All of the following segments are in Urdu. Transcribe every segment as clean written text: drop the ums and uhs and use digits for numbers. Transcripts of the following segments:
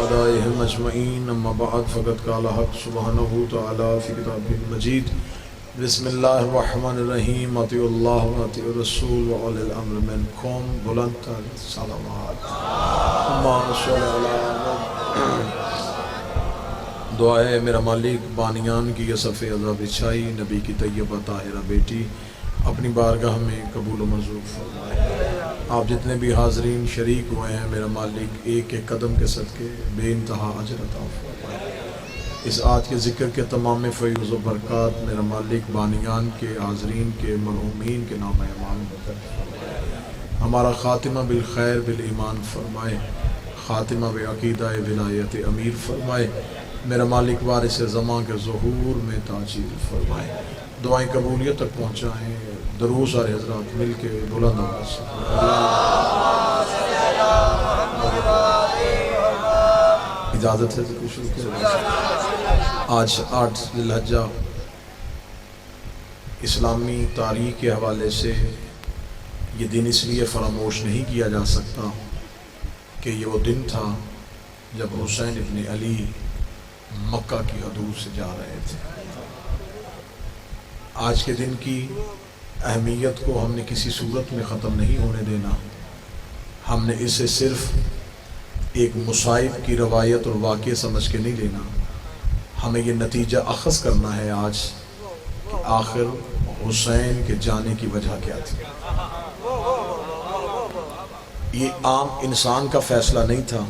وآلائهم اجمعین اما بعد فقد قال حق سبحانہ تعالی فی کتابہ المجید بسم اللہ الرحمن الرحیم اطیعوا اللہ واطیعوا الرسول وأولی الامر منکم بلند تر صلوات اللہم صل علی دعا ہے میرا مالک بانیان کی یہ صفِ عزا بچھائی نبی کی طیبہ طاہرہ بیٹی اپنی بارگاہ میں قبول و منظور فرمائے۔ آپ جتنے بھی حاضرین شریک ہوئے ہیں میرا مالک ایک ایک قدم کے صدقے بے انتہا اجر عطا فرمائے۔ اس آج کے ذکر کے تمام فیض و برکات میرا مالک بانیان کے حاضرین کے مرحومین کے نام ایمان فرمائے۔ ہمارا خاتمہ بالخیر بالایمان فرمائے، خاتمہ بعقیدہ ولایت امیر فرمائے۔ میرا مالک وارث زمان کے ظہور میں تاجیل فرمائے۔ دعائیں قبولیت تک پہنچائیں۔ دروس اور حضرات مل کے بلند آواز سے اجازت ہے تو شروع کیا۔ آج 8 ذی الحجہ اسلامی تاریخ کے حوالے سے یہ دن اس لیے فراموش نہیں کیا جا سکتا کہ یہ وہ دن تھا جب حسین ابن علی مکہ کی حدود سے جا رہے تھے۔ آج کے دن کی اہمیت کو ہم نے کسی صورت میں ختم نہیں ہونے دینا۔ ہم نے اسے صرف ایک مصائب کی روایت اور واقعہ سمجھ کے نہیں لینا، ہمیں یہ نتیجہ اخذ کرنا ہے آج کہ آخر حسین کے جانے کی وجہ کیا تھی۔ یہ عام انسان کا فیصلہ نہیں تھا،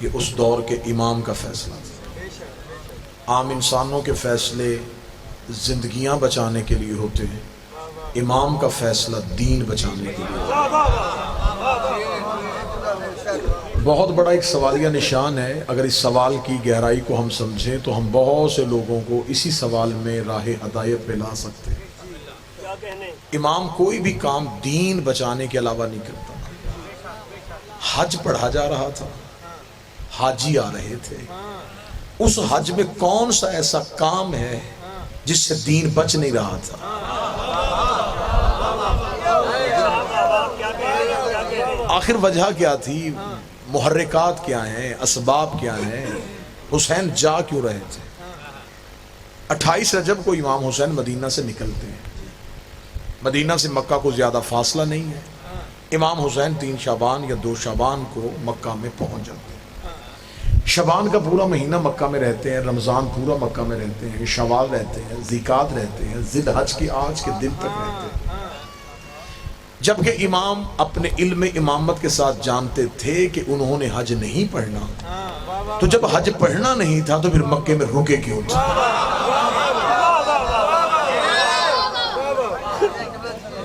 یہ اس دور کے امام کا فیصلہ تھا۔ عام انسانوں کے فیصلے زندگیاں بچانے کے لیے ہوتے ہیں، امام کا فیصلہ دین بچانے کے لیے۔ بہت بڑا ایک سوالیہ نشان ہے۔ اگر اس سوال کی گہرائی کو ہم سمجھیں تو ہم بہت سے لوگوں کو اسی سوال میں راہ ہدایت پہ لا سکتے ہیں۔ امام کوئی بھی کام دین بچانے کے علاوہ نہیں کرتا۔ حج پڑھا جا رہا تھا، حاجی آ رہے تھے، اس حج میں کون سا ایسا کام ہے جس سے دین بچ نہیں رہا تھا؟ آخر وجہ کیا تھی؟ محرکات کیا ہیں؟ اسباب کیا ہیں؟ حسین جا کیوں رہے تھے؟ 28 رجب کو امام حسین مدینہ سے نکلتے ہیں۔ مدینہ سے مکہ کو زیادہ فاصلہ نہیں ہے۔ امام حسین 3 شعبان یا 2 شعبان کو مکہ میں پہنچ جاتے ہیں۔ شعبان کا پورا مہینہ مکہ میں رہتے ہیں، رمضان پورا مکہ میں رہتے ہیں، شوال رہتے ہیں، ذیقعد رہتے ہیں، ذی الحج کی آج کے دن تک رہتے ہیں۔ جبکہ امام اپنے علم امامت کے ساتھ جانتے تھے کہ انہوں نے حج نہیں پڑھنا، تو جب حج پڑھنا نہیں تھا تو پھر مکے میں رکے کیوں تھے؟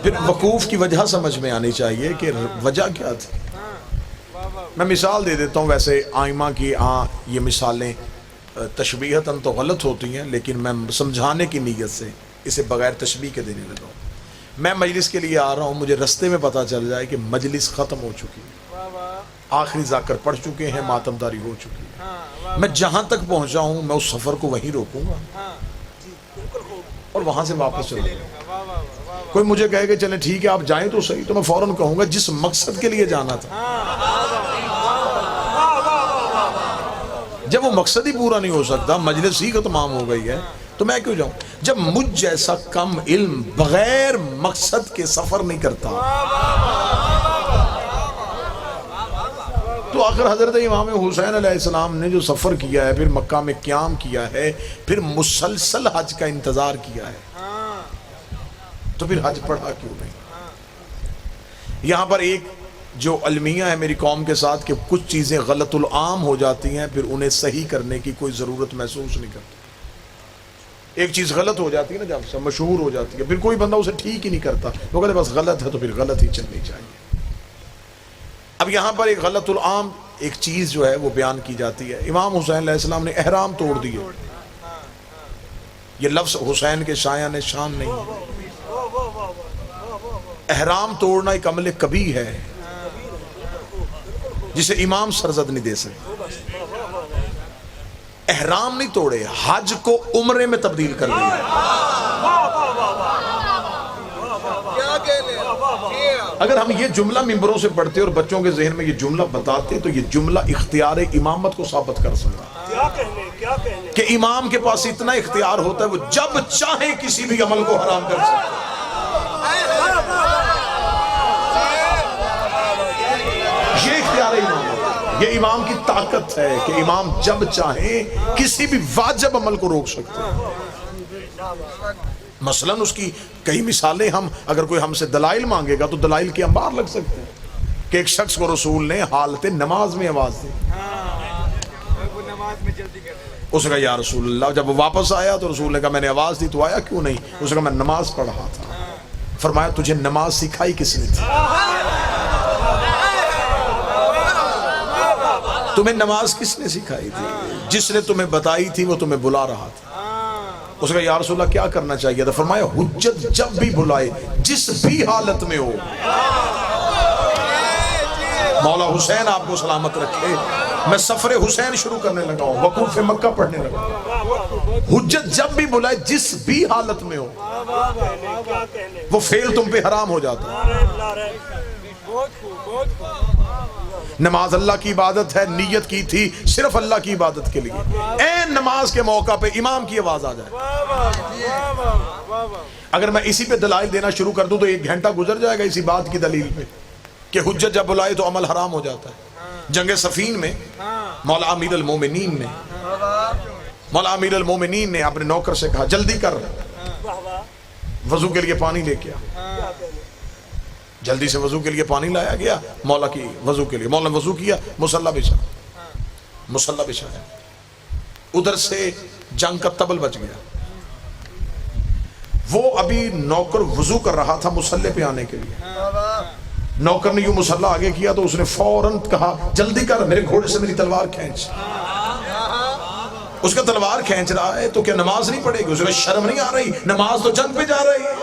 پھر وقوف کی وجہ سمجھ میں آنی چاہیے کہ وجہ کیا تھی۔ میں مثال دے دیتا ہوں، ویسے آئمہ کی یہ مثالیں تشبیہتاً تو غلط ہوتی ہیں، لیکن میں سمجھانے کی نیت سے اسے بغیر تشبیہ کے دینے لگا ہوں۔ میں مجلس کے لیے آ رہا ہوں، مجھے رستے میں پتہ چل جائے کہ مجلس ختم ہو چکی ہے، آخری ذاکر پڑھ چکے ہیں، ماتمداری ہو چکی ہے، میں جہاں تک پہنچا ہوں میں اس سفر کو وہیں روکوں گا اور وہاں سے واپس چلوں گا۔ کوئی مجھے کہے کہ چلیں ٹھیک ہے آپ جائیں تو صحیح، تو میں فوراً کہوں گا جس مقصد کے لیے جانا تھا، جب وہ مقصد ہی پورا نہیں ہو سکتا، مجلس ہی تمام ہو گئی ہے، تو میں کیوں جاؤں؟ جب مجھ جیسا کم علم بغیر مقصد کے سفر نہیں کرتا، تو آخر حضرت امام حسین علیہ السلام نے جو سفر کیا ہے، پھر مکہ میں قیام کیا ہے، پھر مسلسل حج کا انتظار کیا ہے، تو پھر حج پڑھا کیوں نہیں؟ یہاں پر ایک جو المیہ ہے میری قوم کے ساتھ کہ کچھ چیزیں غلط العام ہو جاتی ہیں، پھر انہیں صحیح کرنے کی کوئی ضرورت محسوس نہیں کرتی۔ ایک چیز غلط ہو جاتی ہے نا، جب سے مشہور ہو جاتی ہے، پھر کوئی بندہ اسے ٹھیک ہی نہیں کرتا، وہ کہتے بس غلط ہے تو پھر غلط ہی چلنی چاہیے۔ اب یہاں پر ایک غلط العام ایک چیز جو ہے وہ بیان کی جاتی ہے۔ امام حسین علیہ السلام نے احرام توڑ دیے۔ یہ لفظ حسین کے شایان شان نہیں ہے۔ احرام توڑنا ایک عمل کبیح ہے جسے امام سرزد نہیں دے سکتے۔ احرام نہیں توڑے، حج کو عمرے میں تبدیل کر دیا۔ اگر ہم یہ جملہ ممبروں سے پڑھتے اور بچوں کے ذہن میں یہ جملہ بتاتے تو یہ جملہ اختیار امامت کو ثابت کر سکتا کہ امام کے پاس اتنا اختیار ہوتا ہے وہ جب چاہے کسی بھی عمل کو حرام کر سکتا ہے۔ یہ اختیار امام ہے، یہ امام کی طاقت ہے کہ امام جب چاہے کسی بھی واجب عمل کو روک سکتے ہیں۔ مثلا اس کی کئی مثالیں ہم اگر کوئی ہم سے دلائل مانگے گا تو دلائل کے انبار لگ سکتے ہیں کہ ایک شخص کو رسول نے حالت نماز میں آواز دی، اس نے کہا یا رسول اللہ، جب وہ واپس آیا تو رسول نے کہا میں نے آواز دی تو آیا کیوں نہیں؟ اس نے کہا میں نماز پڑھ رہا تھا۔ فرمایا تجھے نماز سکھائی کس نے تھی؟ تمہیں نماز کس نے سکھائی تھی؟ جس نے تمہیں بتائی تھی وہ تمہیں بلا رہا تھا۔ اس نے کہا یا رسول اللہ کیا کرنا چاہیے تھا؟ فرمایا حجت جب بھی بلائے جس بھی حالت میں ہو۔ مولا حسین آپ کو سلامت رکھے، میں سفر حسین شروع کرنے لگا ہوں، وقوف مکہ پڑھنے لگا ہوں۔ حجت جب بھی بلائے جس بھی حالت میں ہو، وہ فعل تم پہ حرام ہو جاتا ہے۔ نماز اللہ کی عبادت ہے، نیت کی تھی صرف اللہ کی عبادت کے لیے، این نماز کے موقع پہ امام کی آواز آ جائے۔ اگر میں اسی پہ دلائل دینا شروع کر دوں تو 1 گھنٹہ گزر جائے گا اسی بات کی دلیل پہ کہ حجت جب بلائے تو عمل حرام ہو جاتا ہے۔ جنگ صفین میں مولا امیر المومنین نے اپنے نوکر سے کہا جلدی کر، وضو کے لیے پانی لے کے آ۔ جلدی سے وضو کے لیے پانی لایا گیا، مولا کی وضو کے لیے، مولا نے وضو کیا، مصلی بچھایا، ادھر سے جنگ کا تبل بچ گیا۔ وہ ابھی نوکر وضو کر رہا تھا مصلی پہ آنے کے لیے، نوکر نے یوں مصلی آگے کیا تو اس نے فوراً کہا جلدی کر، میرے گھوڑے سے میری تلوار کھینچ۔ اس کا تلوار کھینچ رہا ہے تو کیا نماز نہیں پڑھے گی؟ اس نے شرم نہیں آ رہی؟ نماز تو جنگ پہ جا رہی ہے۔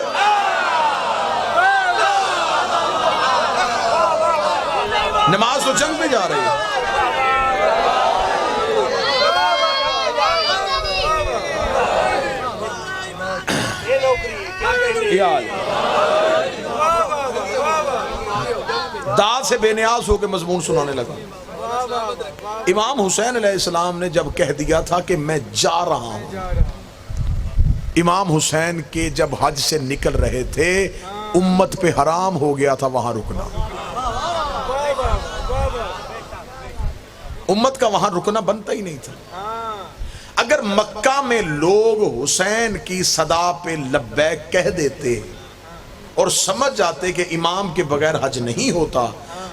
نماز تو جنگ پہ جا رہی ہے۔ داد سے بے نیاز ہو کے مضمون سنانے لگا۔ امام حسین علیہ السلام نے جب کہہ دیا تھا کہ میں جا رہا ہوں، امام حسین کے جب حج سے نکل رہے تھے امت پہ حرام ہو گیا تھا وہاں رکنا، امت کا وہاں رکنا بنتا ہی نہیں تھا۔ اگر مکہ میں لوگ حسین کی صدا پہ لبیک کہہ دیتے اور سمجھ جاتے کہ امام کے بغیر حج نہیں ہوتا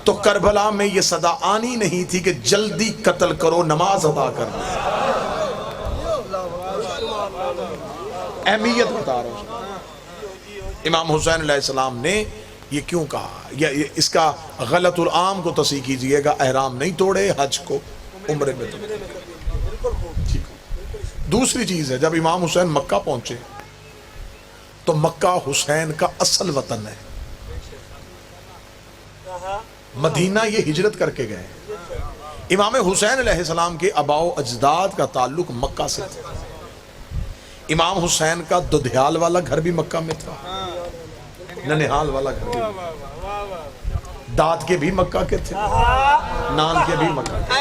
تو کربلا میں یہ صدا آنی نہیں تھی کہ جلدی قتل کرو نماز ادا کرنا۔ اہمیت بتا رہا ہوں۔ امام حسین علیہ السلام نے یہ کیوں کہا؟ اس کا غلط العام کو تصحیح کیجئے گا، احرام نہیں توڑے، حج کو عمرے میں توڑے۔ دوسری چیز ہے، جب امام حسین مکہ پہنچے تو مکہ حسین کا اصل وطن ہے، مدینہ یہ ہجرت کر کے گئے۔ امام حسین علیہ السلام کے آباء و اجداد کا تعلق مکہ سے تھا۔ امام حسین کا دودھیال والا گھر بھی مکہ میں تھا، ننہال والا گھر بھی، داد کے بھی مکہ کے تھے، نان کے بھی مکہ کے۔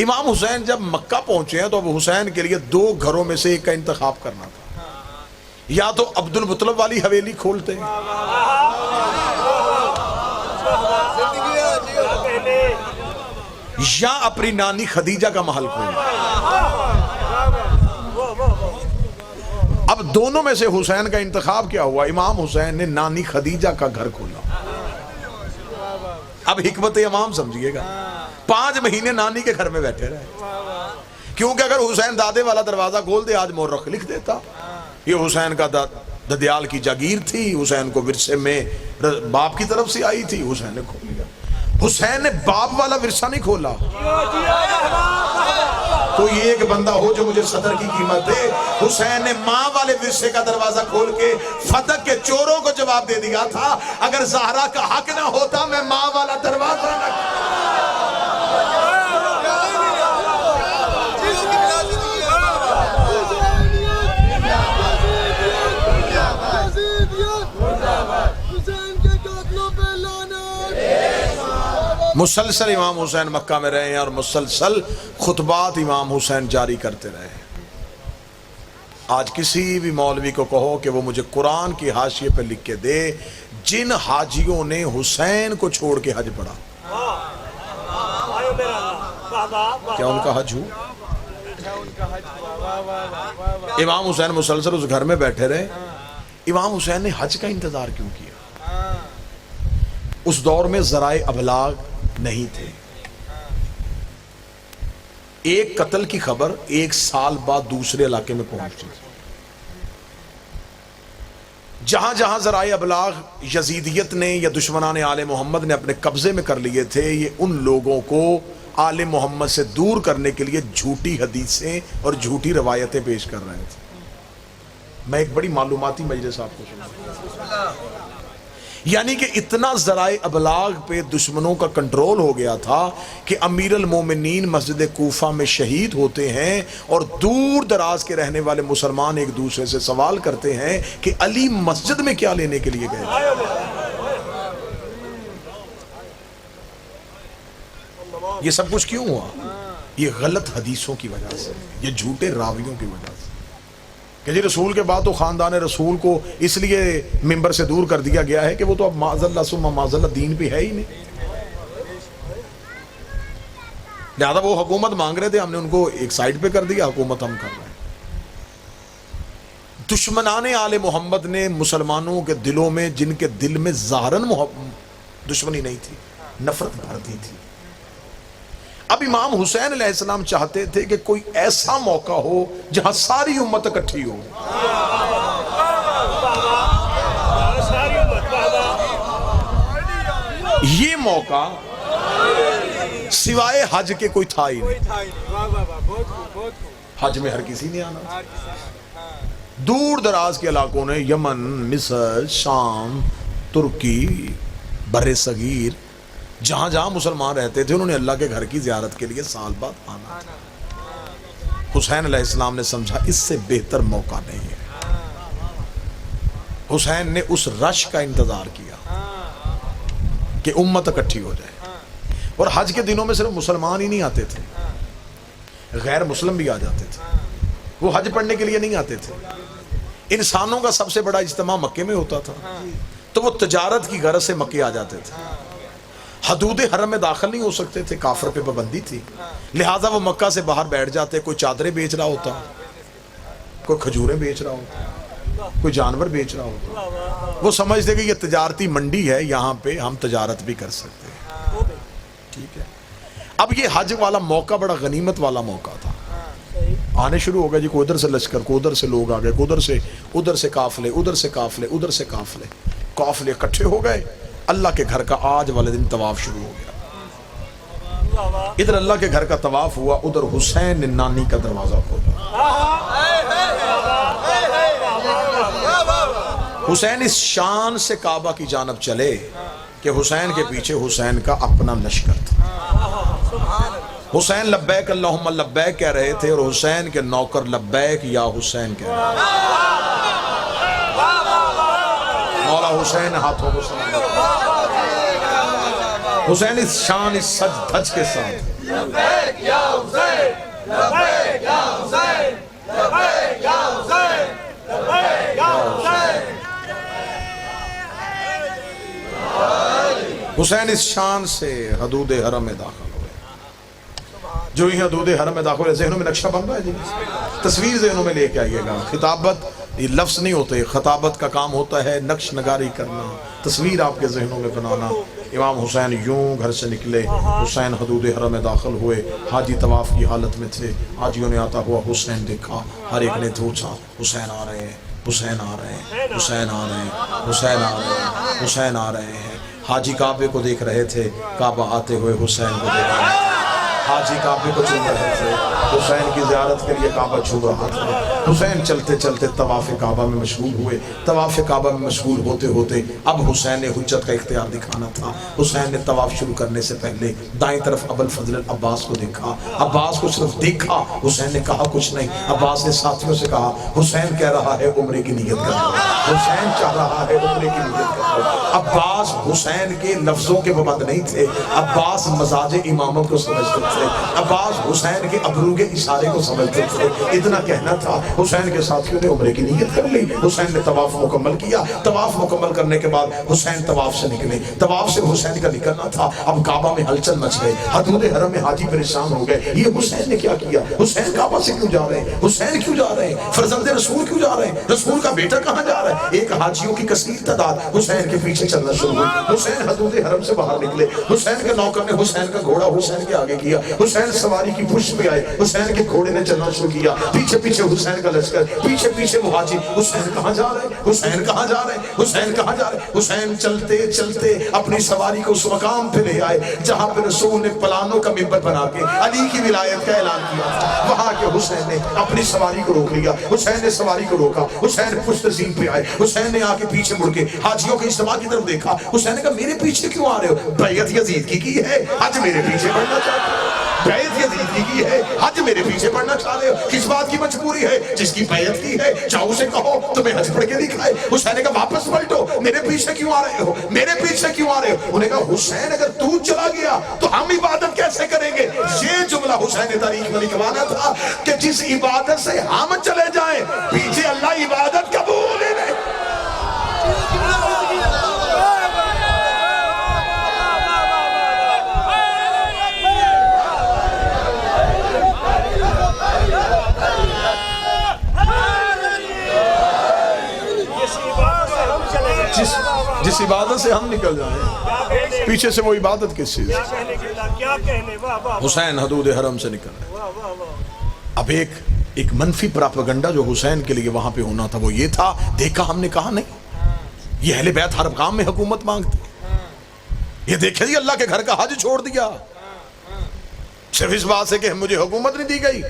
امام حسین جب مکہ پہنچے ہیں تو اب حسین کے لیے 2 گھروں میں سے ایک کا انتخاب کرنا تھا، یا تو عبد المطلب والی حویلی کھولتے یا اپنی نانی خدیجہ کا محل کھولتے۔ اب دونوں میں سے حسین کا انتخاب کیا ہوا؟ امام حسین نے نانی خدیجہ کا گھر کھولا۔ اب حکمت امام سمجھیے گا، 5 مہینے نانی کے گھر میں بیٹھے رہے، کیونکہ اگر حسین دادے والا دروازہ کھول دے آج مورخ لکھ دیتا یہ حسین کا ددیال کی جاگیر تھی، حسین کو ورثے میں باپ کی طرف سے آئی تھی، حسین نے کھول لیا۔ حسین نے باپ والا ورثہ نہیں کھولا۔ کوئی ایک بندہ ہو جو مجھے صدر کی قیمت دے، حسین نے ماں والے ورثے کا دروازہ کھول کے فتح کے چوروں کو جواب دے دیا تھا، اگر زہرا کا حق نہ ہوتا میں ماں والا دروازہ نہ مسلسل امام حسین مکہ میں رہے ہیں اور مسلسل خطبات امام حسین جاری کرتے رہے ہیں۔ آج کسی بھی مولوی کو کہو کہ وہ مجھے قرآن کی حاشیے پہ لکھ کے دے جن حاجیوں نے حسین کو چھوڑ کے حج پڑھا، کیا ان کا حج ہو؟ امام حسین مسلسل اس گھر میں بیٹھے رہے۔ امام حسین نے حج کا انتظار کیوں کیا؟ اس دور میں ذرائع ابلاغ نہیں تھے۔ ایک قتل کی خبر 1 سال بعد دوسرے علاقے میں پہنچتی تھی۔ جہاں جہاں ذرائع ابلاغ یزیدیت نے یا دشمنان آل محمد نے اپنے قبضے میں کر لیے تھے، یہ ان لوگوں کو آل محمد سے دور کرنے کے لیے جھوٹی حدیثیں اور جھوٹی روایتیں پیش کر رہے تھے۔ میں ایک بڑی معلوماتی مجلس آپ کو سنا، یعنی کہ اتنا ذرائع ابلاغ پہ دشمنوں کا کنٹرول ہو گیا تھا کہ امیر المومنین مسجد کوفہ میں شہید ہوتے ہیں اور دور دراز کے رہنے والے مسلمان ایک دوسرے سے سوال کرتے ہیں کہ علی مسجد میں کیا لینے کے لیے گئے تھے؟ یہ سب کچھ کیوں ہوا؟ یہ غلط حدیثوں کی وجہ سے، یہ جھوٹے راویوں کی وجہ سے کہ جی رسول کے بعد تو خاندان رسول کو اس لیے ممبر سے دور کر دیا گیا ہے کہ وہ تو اب معاذ اللہ ثم معاذ اللہ دین پہ ہے ہی نہیں، لہذا وہ حکومت مانگ رہے تھے، ہم نے ان کو ایک سائڈ پہ کر دیا، حکومت ہم کر رہے ہیں۔ دشمنان آل محمد نے مسلمانوں کے دلوں میں، جن کے دل میں ظاہراً دشمنی نہیں تھی، نفرت بھر دی تھی۔ اب امام حسین علیہ السلام چاہتے تھے کہ کوئی ایسا موقع ہو جہاں ساری امت اکٹھی ہو۔ یہ موقع سوائے حج کے کوئی تھا ہی نہیں۔ حج میں ہر کسی نے آنا، دور دراز کے علاقوں نے، یمن، مصر، شام، ترکی، بر صغیر، جہاں جہاں مسلمان رہتے تھے انہوں نے اللہ کے گھر کی زیارت کے لیے سال بعد آنا تھا۔ حسین علیہ السلام نے سمجھا اس سے بہتر موقع نہیں ہے۔ حسین نے اس رش کا انتظار کیا کہ امت اکٹھی ہو جائے، اور حج کے دنوں میں صرف مسلمان ہی نہیں آتے تھے، غیر مسلم بھی آ جاتے تھے۔ وہ حج پڑھنے کے لیے نہیں آتے تھے، انسانوں کا سب سے بڑا اجتماع مکے میں ہوتا تھا، تو وہ تجارت کی غرض سے مکے آ جاتے تھے۔ حدود حرم میں داخل نہیں ہو سکتے تھے، کافر پہ پابندی تھی، لہٰذا وہ مکہ سے باہر بیٹھ جاتے۔ کوئی چادریں بیچ رہا ہوتا، کوئی کھجوریں بیچ رہا ہوتا، کوئی جانور بیچ رہا ہوتا، وہ سمجھتے کہ یہ تجارتی منڈی ہے، یہاں پہ ہم تجارت بھی کر سکتے ہیں۔ ٹھیک ہے، اب یہ حج والا موقع بڑا غنیمت والا موقع تھا۔ آنے شروع ہو گئے جی، کوئی ادھر سے لشکر، کوئی ادھر سے لوگ آ گئے، کوئی ادھر سے قافلے، ادھر سے قافلے، ادھر سے قافلے، قافلے اکٹھے ہو گئے۔ اللہ کے گھر کا آج والے دن طواف شروع ہو گیا۔ ادھر اللہ کے گھر کا طواف ہوا، ادھر حسین نانی کا دروازہ کھولا۔ حسین اس شان سے کعبہ کی جانب چلے کہ حسین کے پیچھے حسین کا اپنا لشکر تھا۔ حسین لبیک اللہم لبیک کہہ رہے تھے اور حسین کے نوکر لبیک یا حسین کہہ رہے تھے۔ مولا حسین ہاتھوں کو سلام، حسین اس شان، اس سج دھج کے ساتھ لبیک یا حسین، لبیک یا حسین، لبیک یا حسین، لبیک یا حسین۔ حسین اس شان سے حدود حرم میں داخل ہوئے۔ جو ہی حدود حرم میں داخل ہوئے، ذہنوں میں نقشہ بن رہا ہے جی، تصویر ذہنوں میں لے کے آئیے گا۔ خطابت یہ لفظ نہیں ہوتے، خطابت کا کام ہوتا ہے نقش نگاری کرنا، تصویر آپ کے ذہنوں میں بنانا۔ امام حسین یوں گھر سے نکلے، حسین حدود حرم میں داخل ہوئے، حاجی طواف کی حالت میں تھے۔ حاجیوں نے آتا ہوا حسین دیکھا، ہر ایک نے پوچھا حسین آ رہے ہیں، حسین آ رہے ہیں، حسین آ رہے ہیں، حسین آ رہے ہیں، حسین آ رہے ہیں۔ حاجی کعبے کو دیکھ رہے تھے، کعبہ آتے ہوئے حسین کو دیکھ رہے تھے۔ حاجی کعبے کو چوم رہے تھے، حسین کی زیارت کے لیے کعبہ چوم رہا تھا۔ حسین چلتے چلتے طواف کعبہ میں مشغول ہوئے۔ طواف کعبہ میں مشغول ہوتے ہوتے اب حسین نے حجت کا اختیار دکھانا تھا۔ حسین نے طواف شروع کرنے سے پہلے دائیں طرف ابو الفضل عباس کو دیکھا۔ عباس کو صرف دیکھا، حسین نے کہا کچھ نہیں۔ عباس نے ساتھیوں سے کہا حسین کہہ رہا ہے عمرے کی نیت کر لو، حسین چاہ رہا ہے عمرے کی نیت کر لو۔ عباس حسین کے لفظوں کے پابند نہیں تھے، عباس مزاج امامت کو سمجھتے تھے، عباس حسین کے ابرو کے اشارے کو سمجھتے تھے۔ اتنا کہنا تھا، حسین کے ساتھیوں نے عمرے کی نیت کر لی۔ حسین نے طواف مکمل کیا۔ طواف مکمل کرنے کے بعد حسین طواف سے نکلے۔ طواف سے حسین کا نکلنا تھا۔ اب کعبہ میں ہلچل مچ گئے، حدود حرم میں حاجی پریشان ہو گئے، یہ حسین نے کیا کیا؟ حسین کعبہ سے کیوں جا رہے ہیں؟ حسین کیوں جا رہے ہیں؟ فرزند رسول کیوں جا رہے ہیں؟ رسول کا بیٹا کہاں جا رہا ہے؟ ایک حاجیوں کی کثیر تعداد حسین کے پیچھے چلنا شروع ہوئی۔ حسین حدود حرم سے باہر نکلے۔ حسین کے نوکر نے حسین کا گھوڑا حسین کے آگے کیا۔ حسین سواری کی پشت پہ آئے، حسین کے گھوڑے نے چلنا شروع کیا۔ پیچھے پیچھے حسین کا لشکر، پیچھے پیچھے وہ حاجی۔ حسین کہاں جا رہے ہیں؟ حسین کہاں جا رہے ہیں؟ حسین کہاں جا رہے ہیں؟ حسین چلتے چلتے اپنی سواری کو اس مقام پہ لے آئے جہاں پہ رسول نے پلانوں کا منبر بنا کے علی کی ولایت کا اعلان کیا تھا۔ وہاں کے حسین نے اپنی سواری کو روک لیا۔ حسین نے سواری کو روکا۔ حسین پشت زین پہ آئے۔ حسین نے آ کے پیچھے مڑ کے حاجیوں کے اجتماع کی طرف دیکھا۔ حسین نے کہا میرے پیچھے کیوں آ رہے ہو؟ بیعت یزید کی ہے، آج میرے پیچھے پڑنا چاہتے ہو؟ بیعت یزید کی ہے، حج میرے پیچھے پڑنا چاہ رہے ہو؟ کس بات کی مجبوری ہے؟ جس کی بیعت کی ہے جاؤ اسے کہو تمہیں حج پڑھ کے دکھائے۔ حسین نے کہا واپس پلٹو، میرے پیچھے کیوں آ رہے ہو؟ میرے پیچھے کیوں آ رہے ہو؟ انہیں کہا حسین اگر تو چلا گیا تو ہم عبادت کیسے کریں گے؟ یہ جملہ حسین نے تاریخ میں لکھوانا تھا کہ جس عبادت سے ہم چلے جائیں پیچھے اللہ عبادت قبول ہی نہیں۔ جس عبادت سے ہم نکل جائیں پیچھے سے وہ عبادت کس چیز؟ حسین حدود حرم سے نکل رہے۔ اب ایک منفی پراپیگنڈا جو حسین کے لیے وہاں پہ ہونا تھا وہ یہ تھا، دیکھا ہم نے کہا نہیں یہ اہل بیت ہر کام میں حکومت مانگتے، یہ دیکھیں جی اللہ کے گھر کا حج چھوڑ دیا صرف اس بات سے کہ مجھے حکومت نہیں دی گئی۔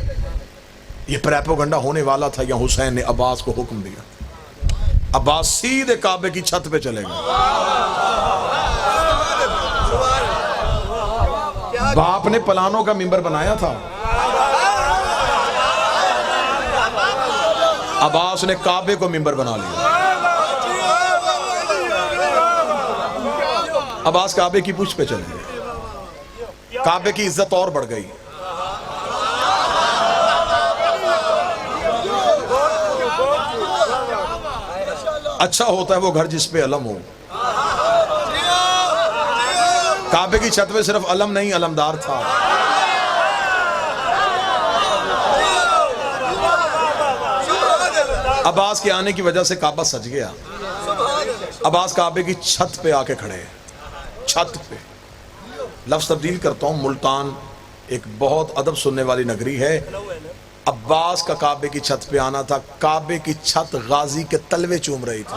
یہ پراپیگنڈا ہونے والا تھا، یا حسین نے عباس کو حکم دیا، عباس سیدھے کعبے کی چھت پہ چلے گئے۔ باپ نے پلانوں کا منبر بنایا تھا، عباس نے کعبے کو منبر بنا لیا۔ عباس کعبے کی پشت پہ چلے گئے، کعبے کی عزت اور بڑھ گئی۔ اچھا ہوتا ہے وہ گھر جس پہ علم ہو۔ کعبے کی چھت پہ صرف علم نہیں علمدار تھا۔ عباس کے آنے کی وجہ سے کعبہ سج گیا۔ عباس کعبے کی چھت پہ آ کے کھڑے، چھت پہ۔ لفظ تبدیل کرتا ہوں، ملتان ایک بہت ادب سننے والی نگری ہے۔ عباس کا کعبے کی چھت پہ آنا تھا، کعبے کی چھت غازی کے تلوے چوم رہی تھی۔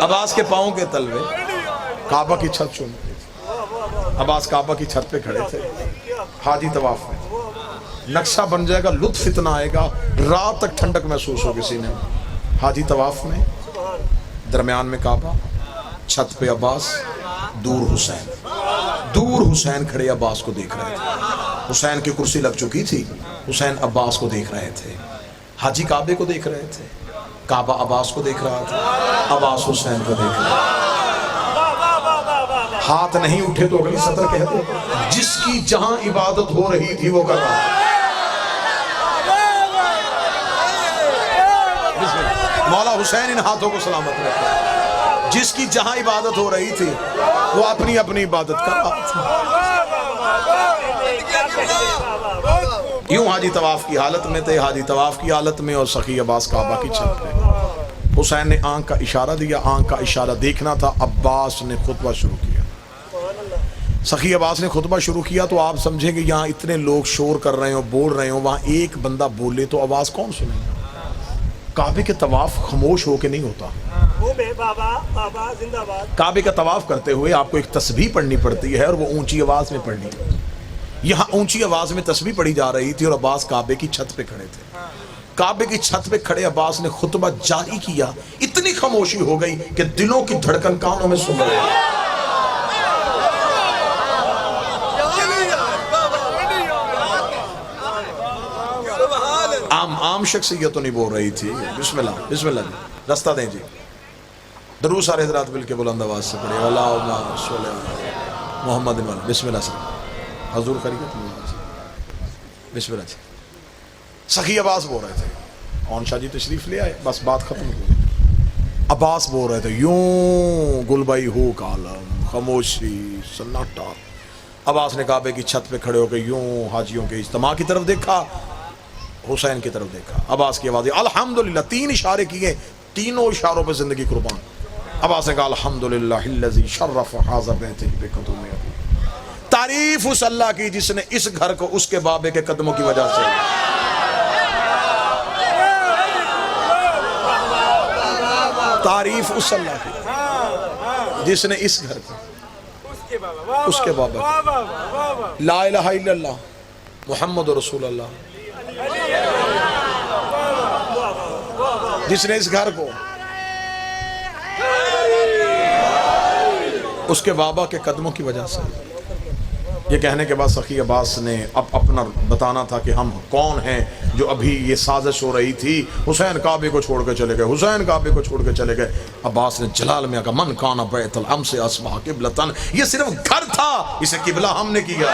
عباس کے پاؤں کے تلوے کعبہ کی چھت چوم رہی تھی۔ عباس کعبہ کی چھت پہ کھڑے تھے، حاجی طواف میں۔ نقشہ بن جائے گا، لطف اتنا آئے گا، رات تک ٹھنڈک محسوس ہوگی سینے میں۔ حاجی طواف میں، درمیان میں کعبہ، چھت پہ عباس، دور حسین کھڑے عباس کو دیکھ رہے تھے۔ حسین کی کرسی لگ چکی تھی، حسین عباس کو دیکھ رہے تھے۔ حاجی کعبے کو دیکھ رہے تھے، کعبہ عباس کو دیکھ رہا تھا، عباس حسین کو دیکھ رہا تھا۔ ہاتھ نہیں اٹھے تو اگلی سطر کہتے جس کی جہاں عبادت ہو رہی تھی وہ کر رہا تھا۔ مولا حسین ان ہاتھوں کو سلامت رکھے۔ جس کی جہاں عبادت ہو رہی تھی وہ اپنی اپنی عبادت کر رہا تھا۔ یوں حاجی طواف کی حالت میں تھے، حاجی طواف کی حالت میں، اور سخی عباس کعبہ کی چھت پہ۔ حسین نے آنکھ کا اشارہ دیا، آنکھ کا اشارہ دیکھنا تھا۔ عباس نے خطبہ شروع کیا۔ سخی عباس نے خطبہ شروع کیا تو آپ سمجھیں گے یہاں اتنے لوگ شور کر رہے ہوں، بول رہے ہوں، وہاں ایک بندہ بولے تو آواز کون سنے گا؟ کعبے کے طواف خاموش ہو کے نہیں ہوتا، کعبے کا طواف کرتے ہوئے آپ کو ایک تسبیح پڑھنی پڑتی ہے اور وہ اونچی آواز میں پڑھنی ہے. یہاں اونچی آواز میں تسبیح پڑھی جا رہی تھی اور عباس کعبے کی چھت پہ کھڑے تھے. کعبے کی چھت پہ کھڑے عباس نے خطبہ جاری کیا. اتنی خاموشی ہو گئی کہ دلوں کی دھڑکن کانوں میں سن رہے ہیں. عام شخصیت تو نہیں بول رہی تھی. بسم اللہ بسم اللہ جی رستہ دیں جی. درود سارے حضرات مل کے بلند آواز سے پڑھے اللہم صلی علی محمد. بسم اللہ سے حضور خیریت. بسم اللہ جی. سخی عباس بول رہے تھے. اون شاہ جی تشریف لے آئے. بس بات ختم ہو گئی. عباس بول رہے تھے یوں گل بھائی ہو کالم خاموشی سناٹا. عباس نے کعبے کی چھت پہ کھڑے ہو کے یوں حاجیوں کے اجتماع کی طرف دیکھا, حسین کی طرف دیکھا. عباس کی آواز الحمدللہ. 3 اشارے کیے, تینوں اشاروں پہ زندگی قربان. عباس نے کہا الحمدللہ الذی شرف ھذا بیت بقدوم. تعریف اس اللہ کی جس نے اس گھر کو اس کے بابے کے قدموں کی وجہ سے. تعریف اس اللہ کی جس نے اس گھر کو اس کے بابا. لا الہ الا اللہ محمد رسول اللہ. جس نے اس گھر کو اس کے بابا کے قدموں کی وجہ سے. یہ کہنے کے بعد سخی عباس نے اب اپنا بتانا تھا کہ ہم کون ہیں جو ابھی یہ سازش ہو رہی تھی. حسین کعبے کو چھوڑ کے چلے گئے, حسین کعبے کو چھوڑ کے چلے گئے. عباس نے جلال میں کہا من کان بیت الامس اصبح قبلۃ. یہ صرف گھر تھا, اسے قبلہ ہم نے کیا.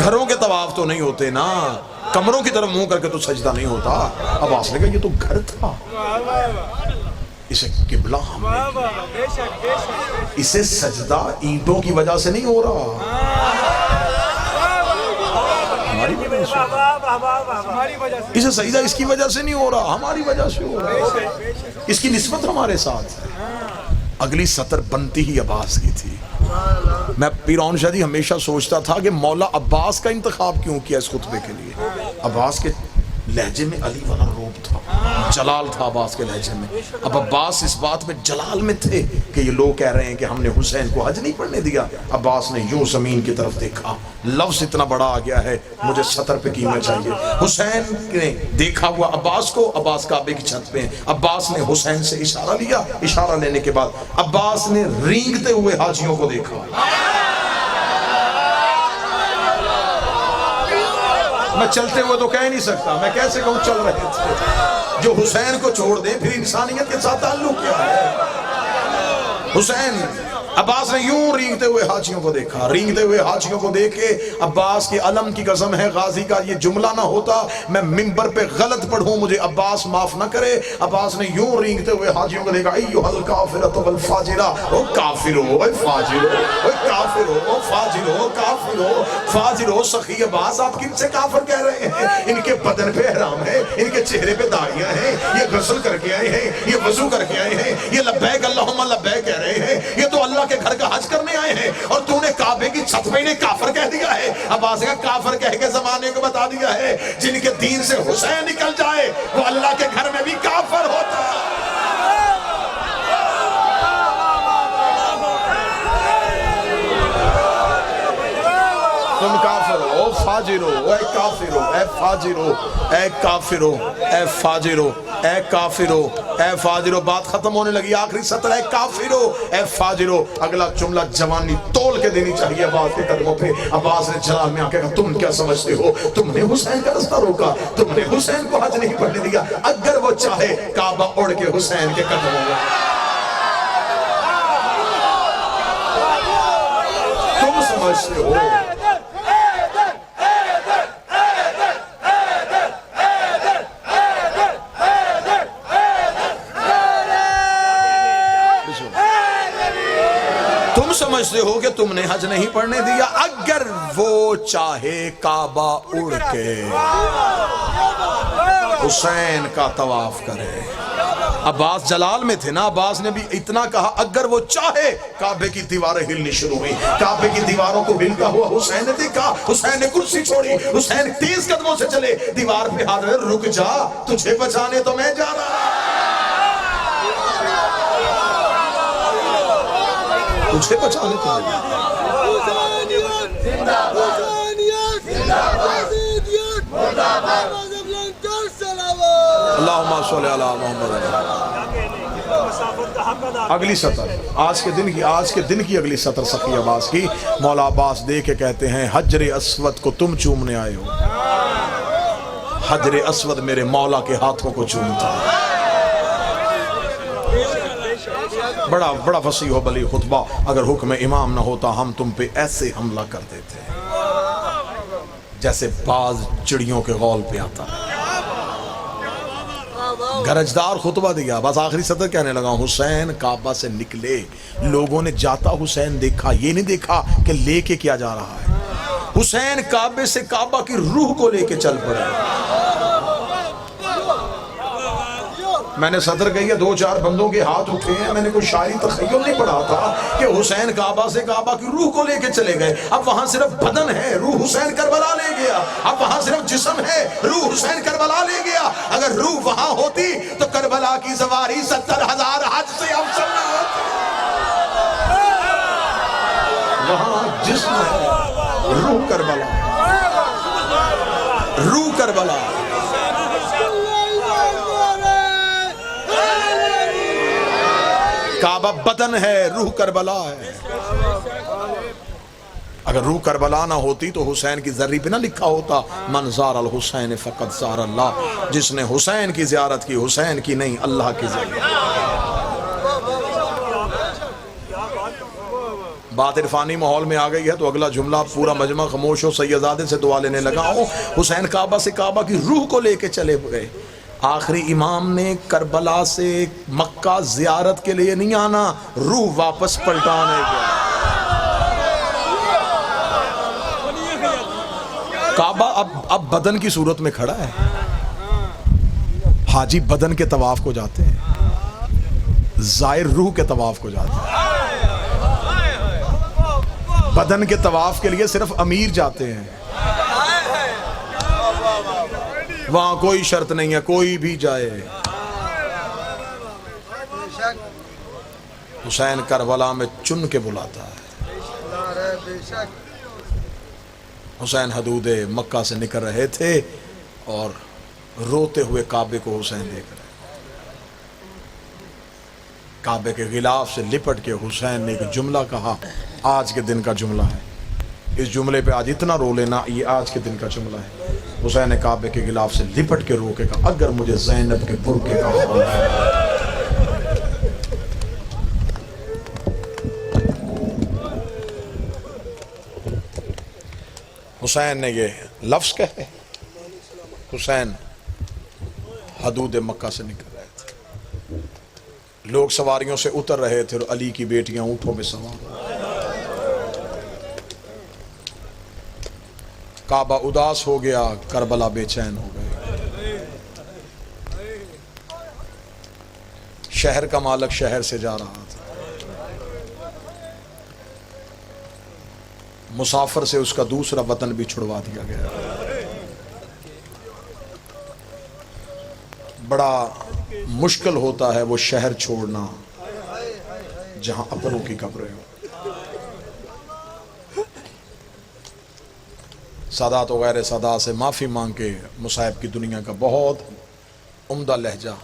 گھروں کے طواف تو نہیں ہوتے نا, کمروں کی طرف منہ کر کے تو سجدہ نہیں ہوتا. عباس نے کہا یہ تو گھر تھا, اسے قبلہ ہم نے. اسے سجدہ اینٹوں کی وجہ سے نہیں ہو رہا, ہماری وجہ سے. اسے سجدہ اس کی وجہ سے نہیں ہو رہا, ہماری وجہ سے ہو رہا. اس کی نسبت ہمارے ساتھ ہے. اگلی سطر بنتی ہی عباس کی تھی. میں پیر اون شاہ جی ہمیشہ سوچتا تھا کہ مولا عباس کا انتخاب کیوں کیا اس خطبے کے لیے. عباس کے لہجے میں علی والا روب تھا, جلال تھا عباس کے لہجے میں. اب عباس اس بات میں جلال میں تھے کہ یہ لوگ کہہ رہے ہیں کہ ہم نے حسین کو حج نہیں پڑھنے دیا. عباس نے یوں زمین کی طرف دیکھا, لفظ اتنا بڑا آ گیا ہے مجھے سطر پہ قیمت چاہیے. حسین نے دیکھا ہوا عباس کو, عباس کعبے کی چھت پہ. عباس نے حسین سے اشارہ لیا, اشارہ لینے کے بعد عباس نے رینگتے ہوئے حاجیوں کو دیکھا. میں چلتے ہوئے تو کہہ نہیں سکتا, میں کیسے کہوں چل رہے تھے. جو حسین کو چھوڑ دے پھر انسانیت کے ساتھ تعلق کیا ہے. حسین عباس نے یوں رینگتے ہوئے حاجیوں کو دیکھا. رینگتے ہوئے حاجیوں کو دیکھے عباس کی علم کی قسم ہے غازی کا یہ جملہ نہ ہوتا میں منبر پہ غلط پڑھوں, مجھے عباس معاف نہ کرے. عباس نے یوں رینگتے ہوئے حاجیوں کو دیکھا ایھا الکافرۃ والفاجرہ. او کافر ہو, اے فاجر ہو, اے کافر ہو, فاجر ہو, کافر ہو, فاجر ہو. سخی عباس آپ کن سے کافر کہہ رہے ہیں؟ ان کے بدن پہ احرام ہے, ان کے چہرے پہ داڑیاں ہیں, یہ غسل کر کے آئے ہیں, یہ وضو کر کے آئے ہیں, یہ لبیک اللہم لبیک کہہ رہے ہیں, یہ تو اللہ کے گھر کا حج کرنے آئے ہیں اور تو نے کعبے کی چھت پہ انہیں کافر کہہ دیا ہے. عباس کا کافر کہہ کے زمانے کو بتا دیا ہے جن کے دین سے حسین نکل جائے وہ اللہ کے گھر میں بھی کافر ہوتا ہے. تم کافر ہو, او فاجر ہو, اے کافر ہو, اے فاجر ہو, اے کافر ہو, اے فاجر ہو, اے کافر ہو, اے فاجر ہو. بات ختم ہونے لگی. آخری سطر اے کافر ہو, اے فاجر ہو. اگلا جملہ جوانی تول کے دینی چاہیے عباس کے قدموں پہ. عباس نے جلال میں آ کے کہا تم کیا سمجھتے ہو, تم نے حسین کا رستہ روکا, تم نے حسین کو حج نہیں پڑھنے دیا. اگر وہ چاہے کعبہ اڑ کے حسین کے قدموں میں. تم سمجھتے ہو سمجھتے ہو کہ تم نے حج نہیں پڑھنے دیا. اگر وہ چاہے کعبہ اڑ کے حسین کا طواف کرے. عباس جلال میں تھے نا، عباس نے بھی اتنا کہا اگر وہ چاہے کعبے کی دیواریں ہلنی شروع ہوئی. کعبے کی دیواروں کو ہلتا ہوا حسین نے دیکھا، حسین نے کرسی چھوڑی، حسین تیز قدموں سے چلے، دیوار پہ ہاتھ رکھ، رک جا تجھے بچانے تو میں جا رہا، تجھے بچانے تو میں جا رہا. اللہم صلی علی محمد. اگلی سطر آج کے دن کی اگلی سطر سخی عباس کی. مولا عباس دے کے کہتے ہیں حجر اسود کو تم چومنے آئے ہو. حجر اسود میرے مولا کے ہاتھوں کو چومتا ہے. بڑا وسیع و بلی خطبہ. اگر حکم امام نہ ہوتا ہم تم پہ ایسے حملہ کر دیتے جیسے باز چڑیوں کے غول پہ آتا ہے. گرجدار خطبہ دیا. بس آخری سطر کہنے لگا حسین کعبہ سے نکلے، لوگوں نے جاتا حسین دیکھا، یہ نہیں دیکھا کہ لے کے کیا جا رہا ہے. حسین کعبے سے کعبہ کی روح کو لے کے چل پڑے. میں نے صدر کہی ہے 2-4 بندوں کے ہاتھ اٹھے ہیں. میں نے کوئی شاعری تخیل نہیں پڑھا تھا کہ حسین کعبہ سے کعبہ کی روح کو لے کے چلے گئے. اب وہاں صرف بدن ہے، روح حسین کربلا لے گیا. اب وہاں صرف جسم ہے، روح حسین کربلا لے گیا. اگر روح وہاں ہوتی تو کربلا کی سواری 70,000 حج سے افضل نہ ہوتی. وہاں جسم ہے، روح کربلا، روح کربلا. کعبہ بدن ہے، روح کربلا ہے. اگر روح کربلا نہ ہوتی تو حسین کی ذری پہ نہ لکھا ہوتا من زار الحسین فقط زار اللہ. جس نے حسین کی زیارت کی، حسین کی نہیں اللہ کی زیارت. بات عرفانی ماحول میں آ گئی ہے تو اگلا جملہ پورا مجمع خاموش ہو. سیدزادے سے دعا لینے لگا ہوں. حسین کعبہ سے کعبہ کی روح کو لے کے چلے گئے. آخری امام نے کربلا سے مکہ زیارت کے لیے نہیں آنا، روح واپس پلٹانے گیا. کعبہ اب بدن کی صورت میں کھڑا ہے. حاجی بدن کے طواف کو جاتے ہیں، زائر روح کے طواف کو جاتے ہیں. بدن کے طواف کے لیے صرف امیر جاتے ہیں. وہاں کوئی شرط نہیں ہے، کوئی بھی جائے. حسین کربلا میں چن کے بلاتا ہے. حسین حدود مکہ سے نکل رہے تھے اور روتے ہوئے کعبے کو حسین دیکھ رہے. کعبے کے غلاف سے لپٹ کے حسین نے ایک جملہ کہا، آج کے دن کا جملہ ہے. اس جملے پہ آج اتنا رو لینا، یہ آج کے دن کا جملہ ہے. حسین نے کعبے کے غلاف سے لپٹ کے رو کے کہا اگر مجھے زینب کے برقعے کا حال ہے. حسین نے یہ لفظ کہے. حسین حدود مکہ سے نکل رہے تھے، لوگ سواریوں سے اتر رہے تھے اور علی کی بیٹیاں اونٹوں میں سوار. کعبہ اداس ہو گیا، کربلا بے چین ہو گئے. شہر کا مالک شہر سے جا رہا تھا، مسافر سے اس کا دوسرا وطن بھی چھڑوا دیا گیا. بڑا مشکل ہوتا ہے وہ شہر چھوڑنا جہاں اپنوں کی قبریں ہوں. سادات و غیر سادات سے معافی مانگ کے مصائب کی دنیا کا بہت عمدہ لہجہ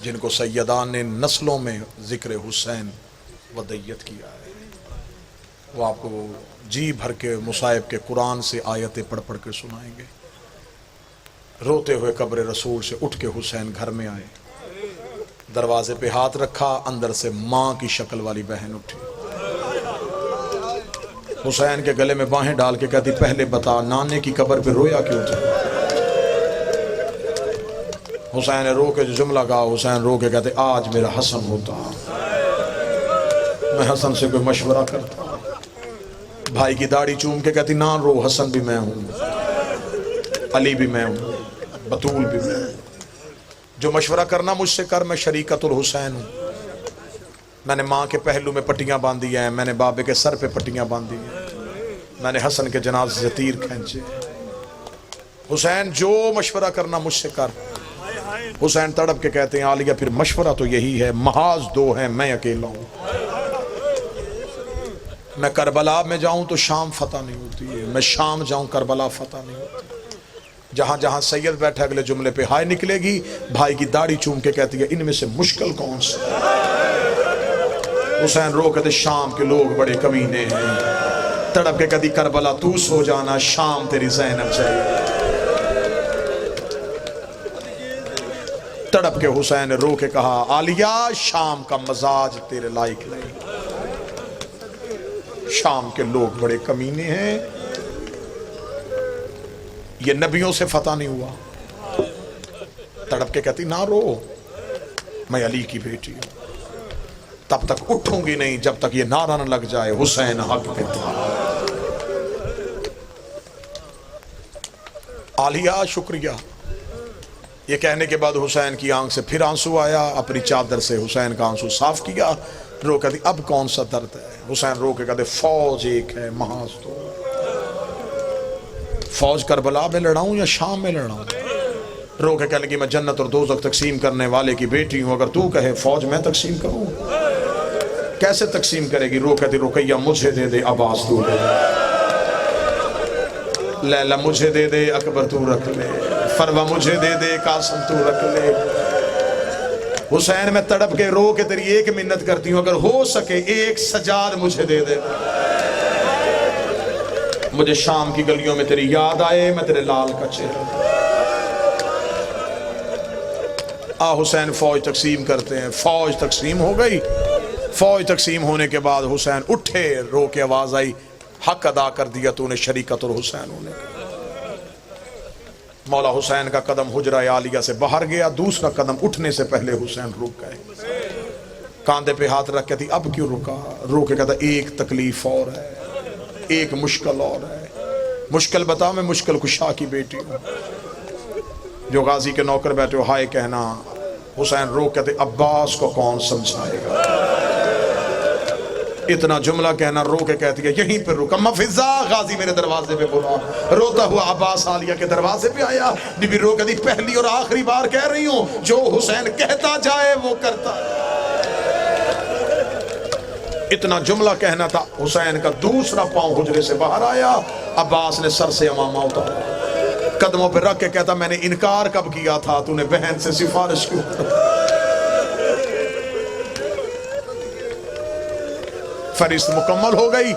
جن کو سیدان نے نسلوں میں ذکر حسین ودیت کیا ہے، وہ آپ کو جی بھر کے مصائب کے قرآن سے آیتیں پڑھ پڑھ کے سنائیں گے. روتے ہوئے قبر رسول سے اٹھ کے حسین گھر میں آئے. دروازے پہ ہاتھ رکھا، اندر سے ماں کی شکل والی بہن اٹھی. حسین کے گلے میں باہیں ڈال کے کہتی پہلے بتا نانے کی قبر پہ رویا کیوں تھا. حسین نے رو کے جو جملہ کہا، حسین رو کے کہتے آج میرا حسن ہوتا، میں حسن سے کوئی مشورہ کرتا. بھائی کی داڑھی چوم کے کہتی نہ رو، حسن بھی میں ہوں، علی بھی میں ہوں، بطول بھی میں ہوں. جو مشورہ کرنا مجھ سے کر، میں شریکت الحسین ہوں۔ میں نے ماں کے پہلو میں پٹیاں باندھی ہیں، میں نے بابے کے سر پہ پٹیاں باندھی ہیں، میں نے حسن کے جنازے سے تیر کھینچے۔ حسین جو مشورہ کرنا مجھ سے کر۔ حسین تڑپ کے کہتے ہیں عالیہ پھر مشورہ تو یہی ہے، محاذ دو ہیں میں اکیلا ہوں، میں کربلا میں جاؤں تو شام فتح نہیں ہوتی ہے، میں شام جاؤں کربلا فتح نہیں ہوتی۔ جہاں جہاں سید بیٹھے اگلے جملے پہ ہائے نکلے گی، بھائی کی داڑھی چوم کے کہتی ہے ان میں سے مشکل کون سا؟ حسین رو کہتے شام کے لوگ بڑے کمینے ہیں، تڑپ کے کہتی کربلا تو سو جانا، شام تیری زینب چاہیے۔ تڑپ کے حسین نے رو کے کہا عالیہ شام کا مزاج تیرے لائق نہیں، شام کے لوگ بڑے کمینے ہیں، یہ نبیوں سے فتح نہیں ہوا۔ تڑپ کے کہتی نہ رو، میں علی کی بیٹی ہوں، تب تک اٹھوں گی نہیں جب تک یہ نعرہ نہ لگ جائے حسین حق پہ تھا۔ عالیہ شکریہ۔ یہ کہنے کے بعد حسین کی آنکھ سے پھر آنسو آیا، اپنی چادر سے حسین کا آنسو صاف کیا، رو کہتی اب کون سا درد ہے؟ حسین رو کے کہتے فوج ایک ہے محاذ دو، فوج کربلا میں لڑاؤں یا شام میں لڑاؤں؟ رو کے کہنے لگی میں جنت اور دوزخ تقسیم کرنے والے کی بیٹی ہوں، اگر تو کہے فوج میں تقسیم کروں؟ کیسے تقسیم کرے گی؟ رو کہتی رقیہ مجھے دے دے، عباس تو دے دے، لیلہ مجھے دے دے، اکبر تو رکھ لے، فروہ مجھے دے دے، قاسم تو رکھ لے۔ حسین میں تڑپ کے رو کے تیری ایک منت کرتی ہوں، اگر ہو سکے ایک سجاد مجھے دے دے، مجھے شام کی گلیوں میں تیری یاد آئے، میں تیرے لال کا چہرہ۔ حسین فوج تقسیم کرتے ہیں، فوج تقسیم ہو گئی۔ فوج تقسیم ہونے کے بعد حسین اٹھے، رو کے آواز آئی حق ادا کر دیا تو نے شریکت الحسین ہونے کا۔ مولا حسین کا قدم حجرہ عالیہ سے باہر گیا، دوسرا قدم اٹھنے سے پہلے حسین رک گئے، کاندھے پہ ہاتھ رکھ کے تھی اب کیوں رکا؟ رو کے کہتا ایک تکلیف اور ہے، ایک مشکل اور ہے۔ مشکل بتا، میں مشکل کشا کی بیٹی ہوں، جو غازی کے نوکر بیٹھے ہو ہائے کہنا۔ حسین رو کہتے عباس کو کون سمجھائے گا؟ اتنا جملہ کہنا، رو کے کہتی ہے یہیں پر رکا، مفزا غازی میرے دروازے پہ بولا، روتا ہوا عباس عالیہ کے دروازے پہ آیا۔ بی بی رو کہتی پہلی اور آخری بار کہہ رہی ہوں، جو حسین کہتا جائے وہ کرتا ہے۔ اتنا جملہ کہنا تھا، حسین کا دوسرا پاؤں حجرے سے باہر آیا، عباس نے سر سے امامہ اتارا، قدموں پہ رکھ کے کہتا میں نے انکار کب کیا تھا، تو نے بہن سے سفارش کیوں؟ فہرست مکمل ہو گئی۔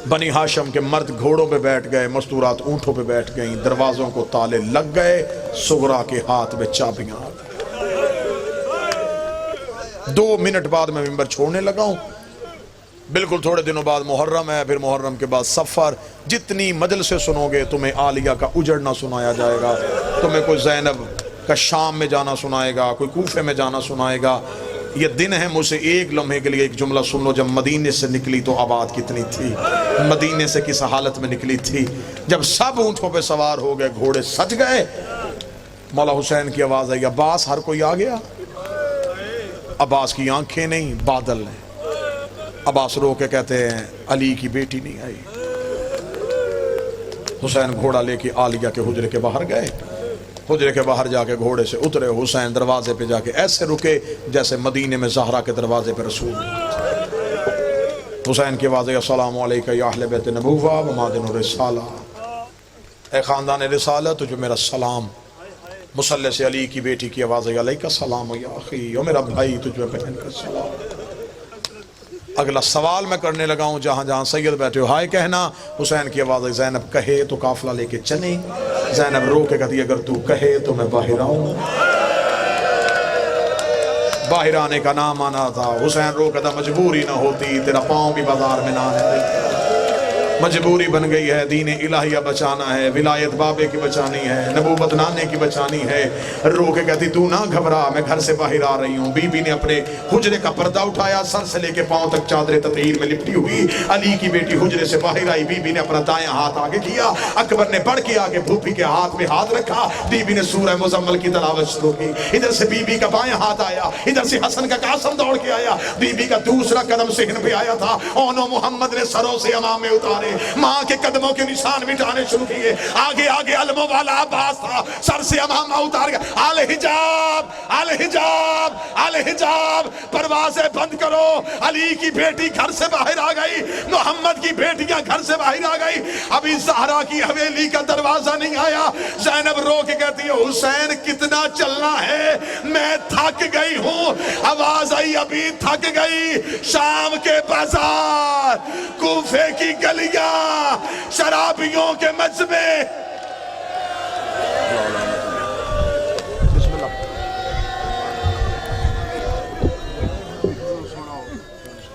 بنی ہاشم کے مرد گھوڑوں پہ بیٹھ گئے، مستورات اونٹوں پہ بیٹھ گئیں، دروازوں کو تالے لگ گئے، سغرا کے ہاتھ میں چابیاں آ گئیں۔ 2 منٹ بعد میں منبر چھوڑنے لگا ہوں، بالکل تھوڑے دنوں بعد محرم ہے، پھر محرم کے بعد سفر۔ جتنی مجلسیں سنو گے تمہیں عالیہ کا اجڑنا سنایا جائے گا، تمہیں کوئی زینب کا شام میں جانا سنائے گا، کوئی کوفے میں جانا سنائے گا۔ یہ دن ہے، مجھ سے ایک لمحے کے لیے ایک جملہ سن لو، جب مدینے سے نکلی تو آباد کتنی تھی، مدینے سے کس حالت میں نکلی تھی، جب سب اونٹوں پہ سوار ہو گئے، گھوڑے سج گئے، مولا حسین کی آواز آئی عباس، ہر کوئی آ گیا؟ عباس کی آنکھیں نہیں بادل ہیں۔ عباس رو کے کہتے ہیں علی کی بیٹی نہیں آئی۔ حسین گھوڑا لے کے عالیہ کے حجرے کے باہر گئے، حجرے کے باہر جا کے گھوڑے سے اترے، حسین دروازے پہ جا کے ایسے رکے جیسے مدینے میں زہرا کے دروازے پہ رسول۔ حسین کی آواز ہے السلام علیکہ یا اہل بیت نبوہ و مادن الرسالہ، اے خاندان رسالت تجھے میرا سلام۔ مصلی سے علی کی بیٹی کی آواز ہے علیکہ السلام یا اخی، او میرا بھائی تجھے بہن کا سلام۔ اگلا سوال میں کرنے لگا ہوں، جہاں جہاں سید بیٹھے ہو ہائے کہنا۔ حسین کی آواز ہے زینب کہے تو قافلہ لے کے چلیں، زینب رو کے کہتی اگر تو کہے تو میں باہر آؤں۔ باہر آنے کا نام آنا تھا، حسین رو کہتا مجبوری نہ ہوتی، تیرا پاؤں بھی بازار میں نہ آنے دیتا۔ مجبوری بن گئی ہے، دین الہیہ بچانا ہے، ولایت بابے کی بچانی ہے، نبوت نانے کی بچانی ہے۔ رو کے کہتی تو نہ گھبرا، میں گھر سے باہر آ رہی ہوں۔ بی بی نے اپنے حجرے کا پردہ اٹھایا، سر سے لے کے پاؤں تک چادر تطہیر میں لپٹی ہوئی علی کی بیٹی حجرے سے باہر آئی۔ بی بی نے اپنا دائیں ہاتھ آگے کیا، اکبر نے بڑھ کے آگے پھوپھی کے ہاتھ میں ہاتھ رکھا، بی بی نے سورہ مزمل کی تلاوت شروع کی۔ ادھر سے بی بی کا بائیں ہاتھ آیا، ادھر سے حسن کا قاسم دوڑ کے آیا، بی بی کا دوسرا قدم صحن پہ آیا تھا۔ اونو محمد نے سروں سے امامے اتارے، ماں کے قدموں کے نشان مٹانے شروع کیے۔ آگے آگے علموں والا عباس تھا، سر سے امامہ اتار گیا۔ الحجاب الحجاب الحجاب، پروازیں بند کرو۔ علی کی بیٹی گھر سے باہر آ گئی، محمد کی بیٹیاں گھر سے باہر آ گئی۔ ابھی زہرا کی حویلی کا دروازہ نہیں آیا۔ زینب رو کے کہتی ہے حسین کتنا چلنا ہے، میں تھک گئی ہوں۔ آواز آئی ابھی تھک گئی، شام کے بازار، کوفے کی گلیاں، شرابیوں کے مجمع،